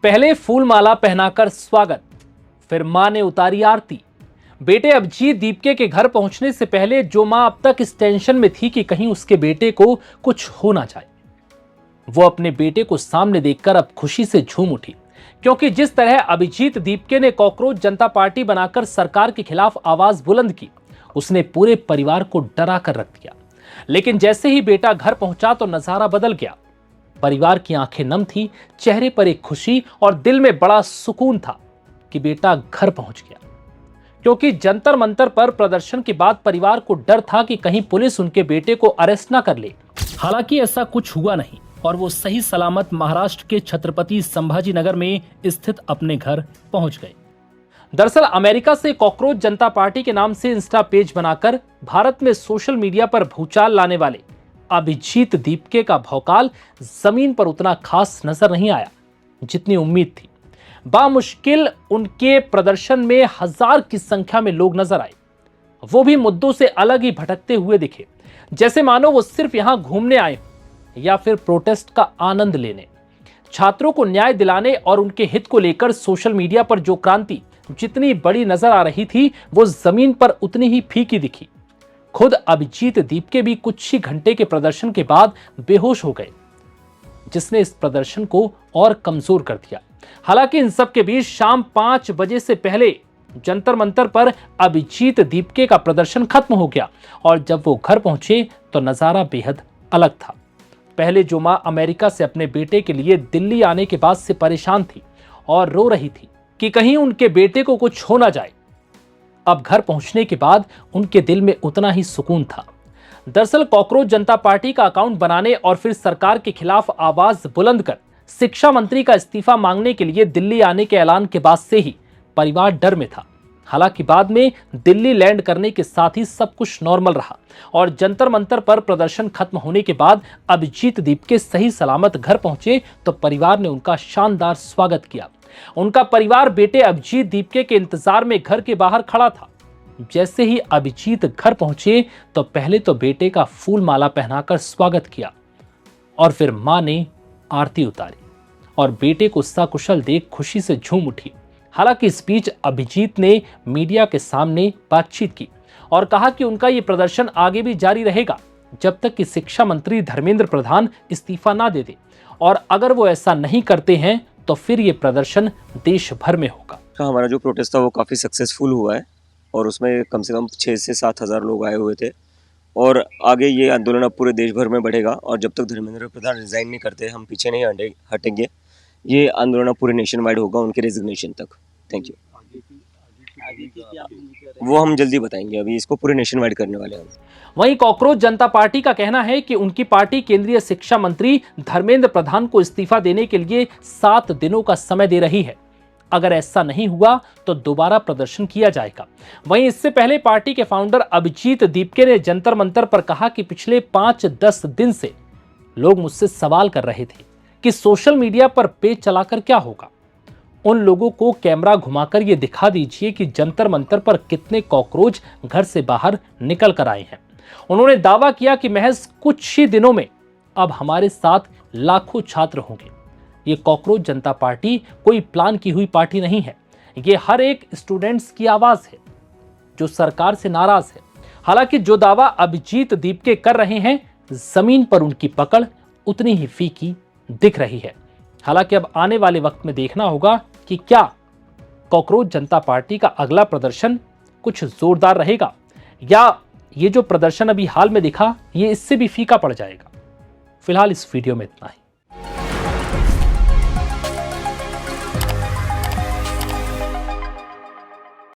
पहले फूल माला पहनाकर स्वागत, फिर मां ने उतारी आरती। बेटे अभिजीत दीपके के घर पहुंचने से पहले जो मां अब तक इस टेंशन में थी कि कहीं उसके बेटे को कुछ हो ना जाए, वो अपने बेटे को सामने देखकर अब खुशी से झूम उठी, क्योंकि जिस तरह अभिजीत दीपके ने कॉकरोच जनता पार्टी बनाकर सरकार के खिलाफ आवाज बुलंद की, उसने पूरे परिवार को डरा कर रख दिया। लेकिन जैसे ही बेटा घर पहुंचा तो नजारा बदल गया। परिवार की आंखें नम थी, चेहरे पर एक खुशी और दिल में बड़ा सुकून था कि बेटा घर पहुंच गया। क्योंकि जंतर मंतर पर प्रदर्शन के बाद परिवार को डर था कि कहीं पुलिस उनके बेटे को अरेस्ट ना कर ले। हालांकि ऐसा कुछ हुआ नहीं और वो सही सलामत महाराष्ट्र के छत्रपति संभाजी नगर में स्थित अपने घर पहुंच गए। दरअसल अमेरिका से कॉकरोच जनता पार्टी के नाम से इंस्टा पेज बनाकर भारत में सोशल मीडिया पर भूचाल लाने वाले अभिजीत दीपके का भौकाल जमीन पर उतना खास नजर नहीं आया जितनी उम्मीद थी। बामुश्किल उनके प्रदर्शन में 1000 की संख्या में लोग नजर आए, वो भी मुद्दों से अलग ही भटकते हुए दिखे, जैसे मानो वो सिर्फ यहां घूमने आए या फिर प्रोटेस्ट का आनंद लेने। छात्रों को न्याय दिलाने और उनके हित को लेकर सोशल मीडिया पर जो क्रांति जितनी बड़ी नजर आ रही थी, वो जमीन पर उतनी ही फीकी दिखी। खुद अभिजीत दीपके भी कुछ ही घंटे के प्रदर्शन के बाद बेहोश हो गए, जिसने इस प्रदर्शन को और कमजोर कर दिया। हालांकि इन सब के बीच शाम 5 बजे से पहले जंतर मंतर पर अभिजीत दीपके का प्रदर्शन खत्म हो गया और जब वो घर पहुंचे तो नजारा बेहद अलग था। पहले जो मां अमेरिका से अपने बेटे के लिए दिल्ली आने के बाद से परेशान थी और रो रही थी कि कहीं उनके बेटे को कुछ हो ना जाए, अब घर पहुंचने के बाद उनके दिल में उतना ही सुकून था। दरअसल कॉकरोच जनता पार्टी का अकाउंट बनाने और फिर सरकार के खिलाफ आवाज बुलंद कर शिक्षा मंत्री का इस्तीफा मांगने के लिए दिल्ली आने के ऐलान के बाद से ही परिवार डर में था। हालांकि बाद में दिल्ली लैंड करने के साथ ही सब कुछ नॉर्मल रहा और जंतर मंतर पर प्रदर्शन खत्म होने के बाद अभिजीत दीपके सही सलामत घर पहुंचे तो परिवार ने उनका शानदार स्वागत किया। उनका परिवार बेटे अभिजीत दीपके के इंतजार में घर के बाहर खड़ा था। जैसे ही अभिजीत घर पहुंचे तो पहले तो बेटे का फूल माला पहनाकर स्वागत किया और फिर मां ने आरती उतारी और बेटे को सकुशल देख खुशी से झूम उठी। हालांकि इस बीच अभिजीत ने मीडिया के सामने बातचीत की और कहा कि उनका ये प्रदर्शन आगे भी जारी रहेगा जब तक कि शिक्षा मंत्री धर्मेंद्र प्रधान इस्तीफा ना दे दे, और अगर वो ऐसा नहीं करते हैं तो फिर ये प्रदर्शन देश भर में होगा। हमारा जो प्रोटेस्ट था वो काफ़ी सक्सेसफुल हुआ है और उसमें कम से कम 6 से 7 हज़ार लोग आए हुए थे और आगे ये आंदोलन अब पूरे देश भर में बढ़ेगा और जब तक धर्मेंद्र प्रधान रिजाइन नहीं करते हम पीछे नहीं हटेंगे। ये आंदोलन पूरे नेशन वाइड होगा उनके रेजिग्नेशन तक। Thank you. वो हम जल्दी बताएंगे, अभी इसको पूरे नेशन वाइड करने वाले हैं। वहीं कॉकरोच जनता पार्टी का कहना है कि उनकी पार्टी केंद्रीय शिक्षा मंत्री धर्मेंद्र प्रधान को इस्तीफा देने के लिए 7 दिनों का समय दे रही है। अगर ऐसा नहीं हुआ तो दोबारा प्रदर्शन किया जाएगा। वहीं इससे पहले पार्टी के फाउंडर अभिजीत दीपके ने जंतर मंतर पर कहा कि पिछले 5-10 दिन से लोग मुझसे सवाल कर रहे थे कि सोशल मीडिया पर पेज चलाकर क्या होगा। उन लोगों को कैमरा घुमाकर ये दिखा दीजिए कि जंतर मंतर पर कितने कॉकरोच घर से बाहर निकल कर आए हैं। उन्होंने दावा किया कि महज कुछ ही दिनों में अब हमारे साथ लाखों छात्र होंगे। ये कॉकरोच जनता पार्टी कोई प्लान की हुई पार्टी नहीं है, ये हर एक स्टूडेंट्स की आवाज है जो सरकार से नाराज है। हालांकि जो दावा अभिजीत दीपके कर रहे हैं, जमीन पर उनकी पकड़ उतनी ही फीकी दिख रही है। हालांकि अब आने वाले वक्त में देखना होगा कि क्या कॉकरोच जनता पार्टी का अगला प्रदर्शन कुछ जोरदार रहेगा या ये जो प्रदर्शन अभी हाल में दिखा ये इससे भी फीका पड़ जाएगा। फिलहाल इस वीडियो में इतना ही।